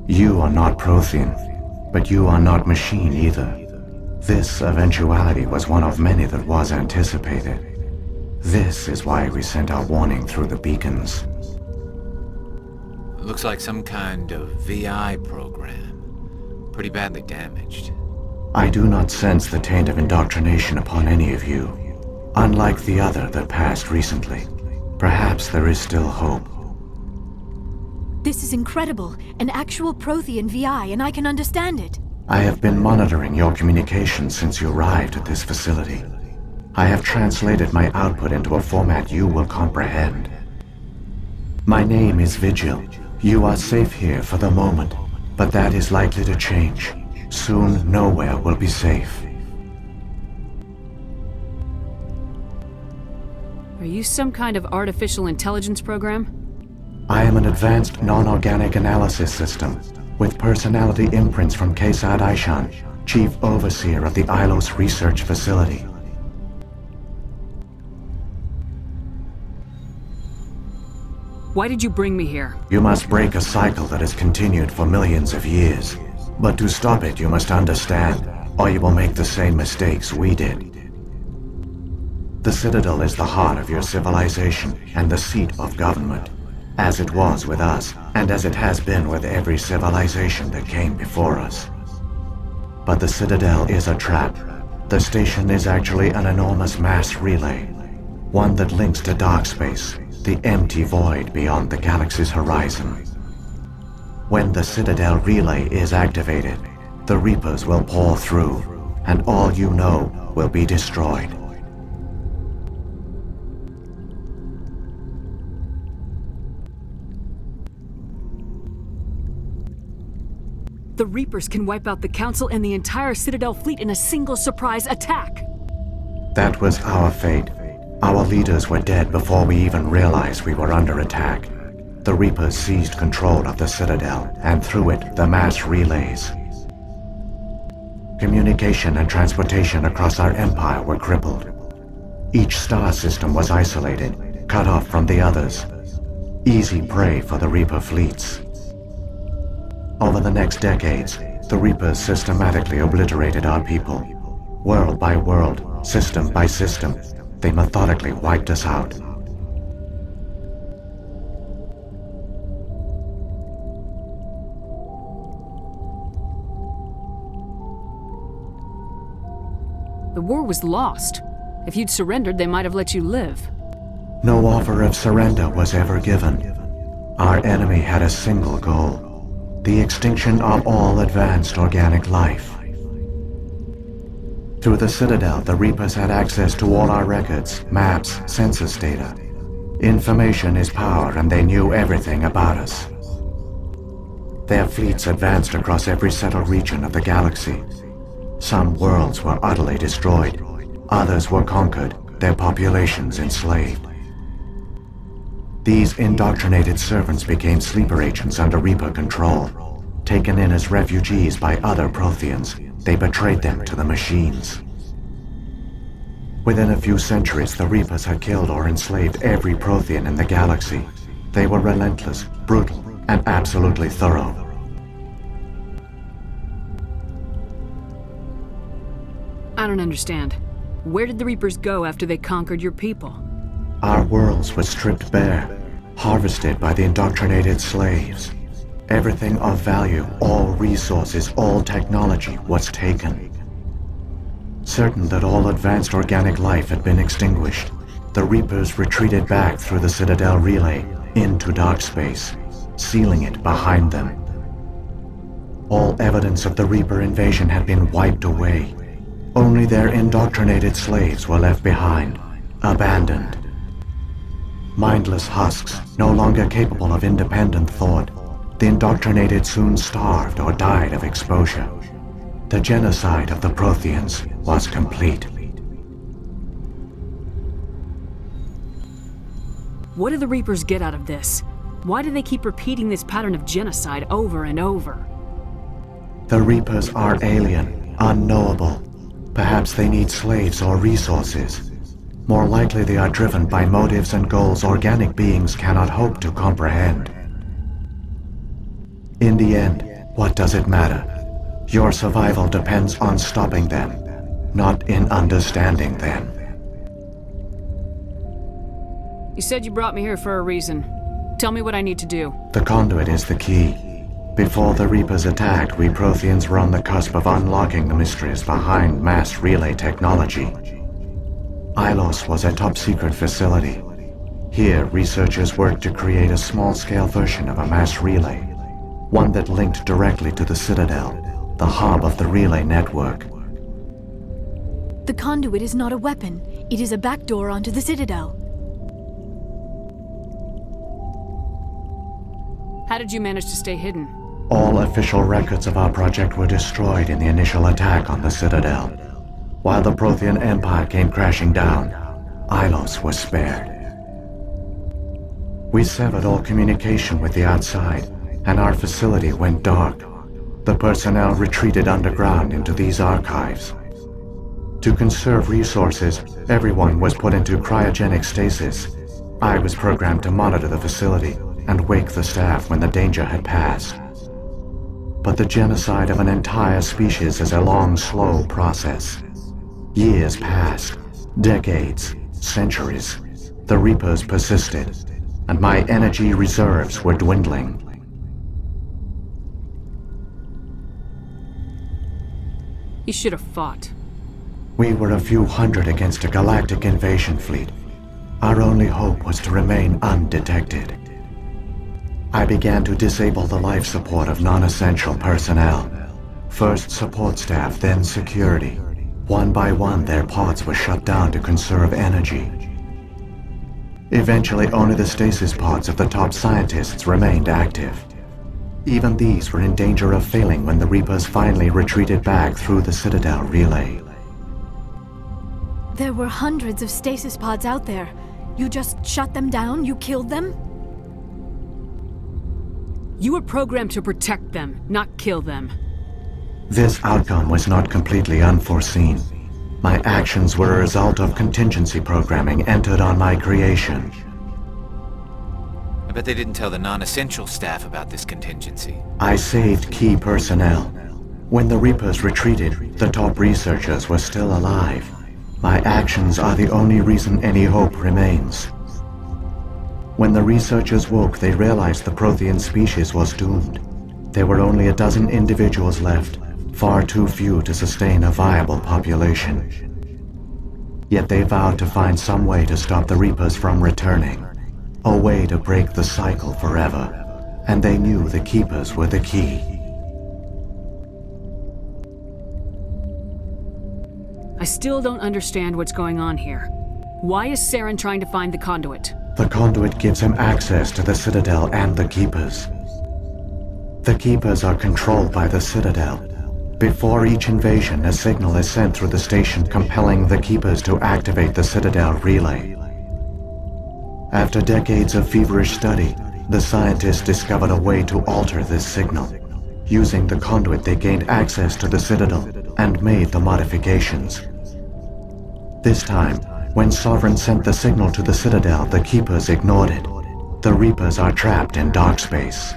You are not Prothean, but you are not machine either. This eventuality was one of many that was anticipated. This is why we sent our warning through the beacons. Looks like some kind of VI program. Pretty badly damaged. I do not sense the taint of indoctrination upon any of you. Unlike the other that passed recently. Perhaps there is still hope. This is incredible. An actual Prothean VI, and I can understand it. I have been monitoring your communications since you arrived at this facility. I have translated my output into a format you will comprehend. My name is Vigil. You are safe here for the moment, but that is likely to change. Soon, nowhere will be safe. Are you some kind of artificial intelligence program? I am an advanced non-organic analysis system, with personality imprints from Kesad Aishan, Chief Overseer of the Ilos Research Facility. Why did you bring me here? You must break a cycle that has continued for millions of years. But to stop it, you must understand, or you will make the same mistakes we did. The Citadel is the heart of your civilization and the seat of government, as it was with us, and as it has been with every civilization that came before us. But the Citadel is a trap. The station is actually an enormous mass relay, one that links to dark space, the empty void beyond the galaxy's horizon. When the Citadel relay is activated, the Reapers will pour through, and all you know will be destroyed. The Reapers can wipe out the Council and the entire Citadel fleet in a single surprise attack! That was our fate. Our leaders were dead before we even realized we were under attack. The Reapers seized control of the Citadel, and through it, the mass relays. Communication and transportation across our empire were crippled. Each star system was isolated, cut off from the others. Easy prey for the Reaper fleets. Over the next decades, the Reapers systematically obliterated our people. World by world, system by system, they methodically wiped us out. The war was lost. If you'd surrendered, they might have let you live. No offer of surrender was ever given. Our enemy had a single goal: the extinction of all advanced organic life. Through the Citadel, the Reapers had access to all our records, maps, census data. Information is power, and they knew everything about us. Their fleets advanced across every settled region of the galaxy. Some worlds were utterly destroyed. Others were conquered, their populations enslaved. These indoctrinated servants became sleeper agents under Reaper control. Taken in as refugees by other Protheans, they betrayed them to the machines. Within a few centuries, the Reapers had killed or enslaved every Prothean in the galaxy. They were relentless, brutal, and absolutely thorough. I don't understand. Where did the Reapers go after they conquered your people? Our worlds were stripped bare, harvested by the indoctrinated slaves. Everything of value, all resources, all technology was taken. Certain that all advanced organic life had been extinguished, the Reapers retreated back through the Citadel relay into dark space, sealing it behind them. All evidence of the Reaper invasion had been wiped away. Only their indoctrinated slaves were left behind, abandoned. Mindless husks, no longer capable of independent thought, the indoctrinated soon starved or died of exposure. The genocide of the Protheans was complete. What do the Reapers get out of this? Why do they keep repeating this pattern of genocide over and over? The Reapers are alien, unknowable. Perhaps they need slaves or resources. More likely they are driven by motives and goals organic beings cannot hope to comprehend. In the end, What does it matter? Your survival depends on stopping them, not in understanding them. You said you brought me here for a reason. Tell me what I need to do. The conduit is the key. Before the Reapers attacked, we Protheans were on the cusp of unlocking the mysteries behind mass relay technology. Ilos was a top-secret facility. Here, researchers worked to create a small-scale version of a mass relay, one that linked directly to the Citadel, the hub of the relay network. The conduit is not a weapon. It is a backdoor onto the Citadel. How did you manage to stay hidden? All official records of our project were destroyed in the initial attack on the Citadel. While the Prothean Empire came crashing down, Ilos was spared. We severed all communication with the outside, and our facility went dark. The personnel retreated underground into these archives. To conserve resources, everyone was put into cryogenic stasis. I was programmed to monitor the facility and wake the staff when the danger had passed. But the genocide of an entire species is a long, slow process. Years passed, decades, centuries. The Reapers persisted, and my energy reserves were dwindling. You should have fought. We were a few hundred against a galactic invasion fleet. Our only hope was to remain undetected. I began to disable the life support of non-essential personnel. First support staff, then security. One by one, their pods were shut down to conserve energy. Eventually, only the stasis pods of the top scientists remained active. Even these were in danger of failing when the Reapers finally retreated back through the Citadel relay. There were hundreds of stasis pods out there. You just shut them down? You killed them? You were programmed to protect them, not kill them. This outcome was not completely unforeseen. My actions were a result of contingency programming entered on my creation. I bet they didn't tell the non-essential staff about this contingency. I saved key personnel. When the Reapers retreated, the top researchers were still alive. My actions are the only reason any hope remains. When the researchers woke, they realized the Prothean species was doomed. There were only a dozen individuals left, far too few to sustain a viable population. Yet they vowed to find some way to stop the Reapers from returning, a way to break the cycle forever, and they knew the Keepers were the key. I still don't understand what's going on here. Why is Saren trying to find the conduit? The conduit gives him access to the Citadel and the Keepers. The Keepers are controlled by the Citadel. Before each invasion, a signal is sent through the station compelling the Keepers to activate the Citadel relay. After decades of feverish study, the scientists discovered a way to alter this signal. Using the conduit, they gained access to the Citadel and made the modifications. This time, when Sovereign sent the signal to the Citadel, the Keepers ignored it. The Reapers are trapped in dark space.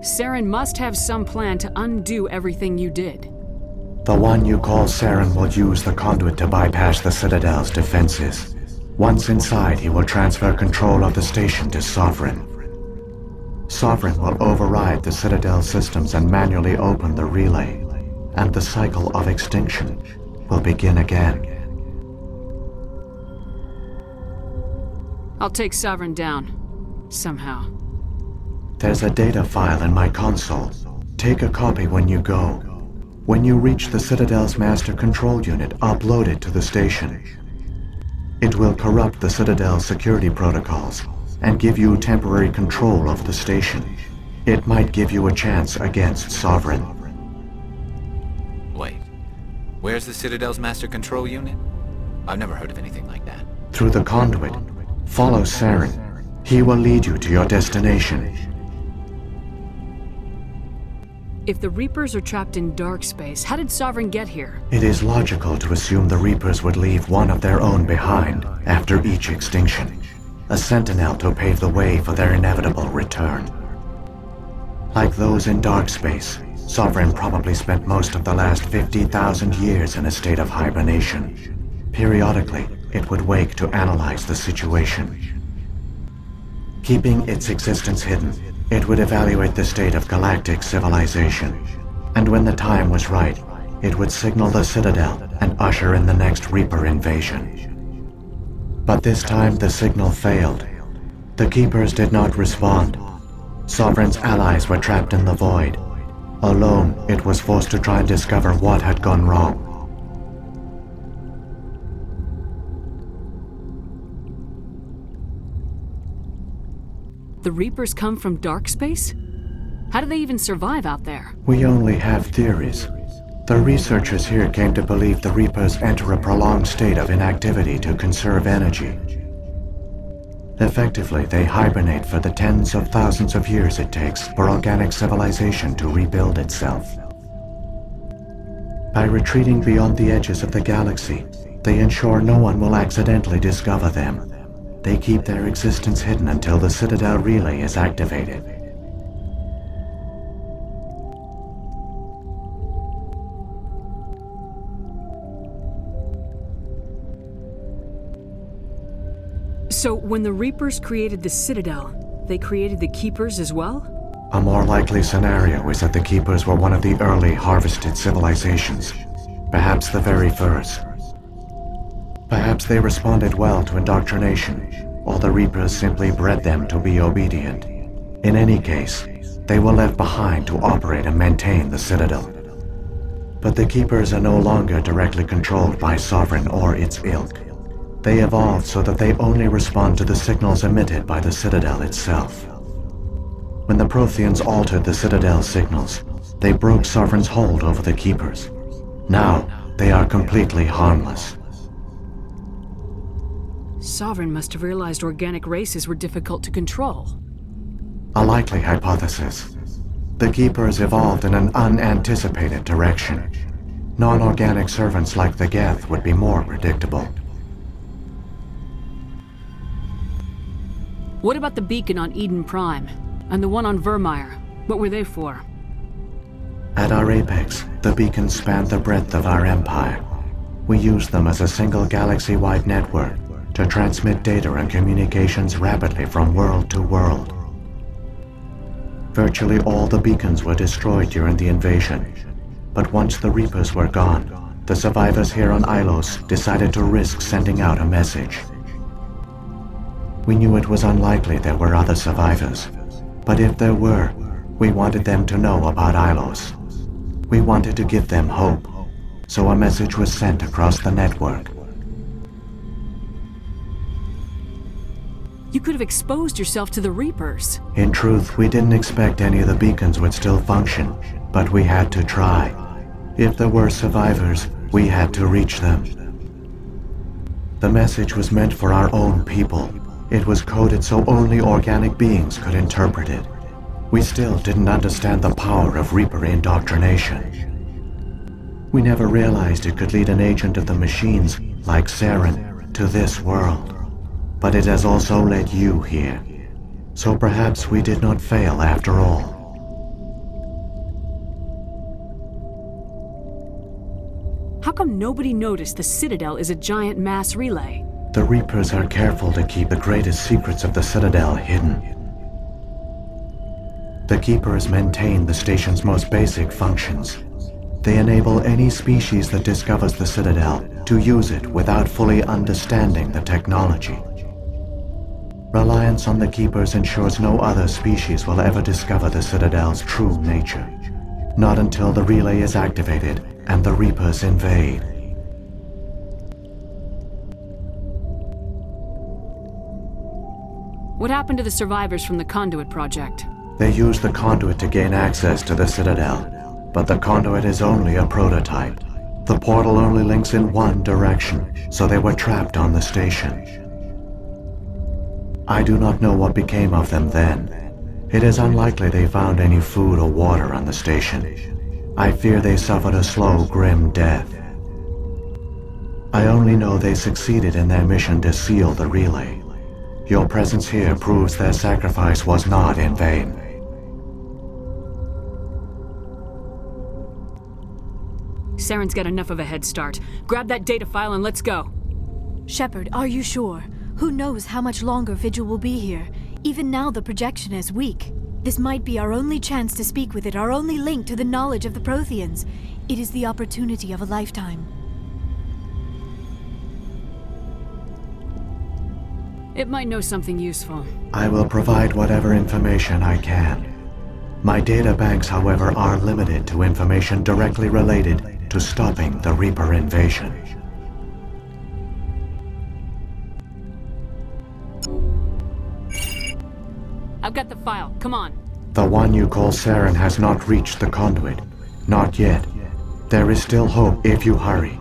Saren must have some plan to undo everything you did. The one you call Saren will use the conduit to bypass the Citadel's defenses. Once inside, he will transfer control of the station to Sovereign. Sovereign will override the Citadel systems and manually open the relay, and the cycle of extinction will begin again. I'll take Sovereign down. Somehow. There's a data file in my console. Take a copy when you go. When you reach the Citadel's master control unit, upload it to the station. It will corrupt the Citadel's security protocols and give you temporary control of the station. It might give you a chance against Sovereign. Wait, where's the Citadel's master control unit? I've never heard of anything like that. Through the conduit, follow Saren. He will lead you to your destination. If the Reapers are trapped in dark space, how did Sovereign get here? It is logical to assume the Reapers would leave one of their own behind after each extinction. a sentinel to pave the way for their inevitable return. Like those in dark space, Sovereign probably spent most of the last 50,000 years in a state of hibernation. Periodically, it would wake to analyze the situation. Keeping its existence hidden, it would evaluate the state of galactic civilization. And when the time was right, it would signal the Citadel and usher in the next Reaper invasion. But this time the signal failed. The Keepers did not respond. Sovereign's allies were trapped in the void. Alone, it was forced to try and discover what had gone wrong. The Reapers come from dark space? How do they even survive out there? We only have theories. The researchers here came to believe the Reapers enter a prolonged state of inactivity to conserve energy. Effectively, they hibernate for the tens of thousands of years it takes for organic civilization to rebuild itself. By retreating beyond the edges of the galaxy, they ensure no one will accidentally discover them. They keep their existence hidden until the Citadel relay is activated. So, when the Reapers created the Citadel, they created the Keepers as well? A more likely scenario is that the Keepers were one of the early harvested civilizations, perhaps the very first. Perhaps they responded well to indoctrination, or the Reapers simply bred them to be obedient. In any case, they were left behind to operate and maintain the Citadel. But the Keepers are no longer directly controlled by Sovereign or its ilk. They evolved so that they only respond to the signals emitted by the Citadel itself. When the Protheans altered the Citadel's signals, they broke Sovereign's hold over the Keepers. Now, they are completely harmless. Sovereign must have realized organic races were difficult to control. A likely hypothesis. The Keepers evolved in an unanticipated direction. Non-organic servants like the Geth would be more predictable. What about the beacon on Eden Prime? And the one on Vermeer? What were they for? At our apex, the beacons spanned the breadth of our empire. We used them as a single galaxy-wide network to transmit data and communications rapidly from world to world. Virtually all the beacons were destroyed during the invasion, but once the Reapers were gone, the survivors here on Ilos decided to risk sending out a message. We knew it was unlikely there were other survivors, but if there were, we wanted them to know about Ilos. We wanted to give them hope, so a message was sent across the network. You could have exposed yourself to the Reapers. In truth, we didn't expect any of the beacons would still function, but we had to try. If there were survivors, we had to reach them. The message was meant for our own people. It was coded so only organic beings could interpret it. We still didn't understand the power of Reaper indoctrination. We never realized it could lead an agent of the machines, like Saren, to this world. But it has also led you here. So perhaps we did not fail after all. How come nobody noticed the Citadel is a giant mass relay? The Reapers are careful to keep the greatest secrets of the Citadel hidden. The Keepers maintain the station's most basic functions. They enable any species that discovers the Citadel to use it without fully understanding the technology. Reliance on the Keepers ensures no other species will ever discover the Citadel's true nature. Not until the relay is activated and the Reapers invade. What happened to the survivors from the Conduit project? They used the conduit to gain access to the Citadel, but the conduit is only a prototype. The portal only links in one direction, so they were trapped on the station. I do not know what became of them then. It is unlikely they found any food or water on the station. I fear they suffered a slow, grim death. I only know they succeeded in their mission to seal the relay. Your presence here proves their sacrifice was not in vain. Saren's got enough of a head start. Grab that data file and let's go. Shepard, are you sure? Who knows how much longer Vigil will be here? Even now the projection is weak. This might be our only chance to speak with it, our only link to the knowledge of the Protheans. It is the opportunity of a lifetime. It might know something useful. I will provide whatever information I can. My data banks, however, are limited to information directly related to stopping the Reaper invasion. I've got the file. Come on. The one you call Saren has not reached the conduit. Not yet. There is still hope if you hurry.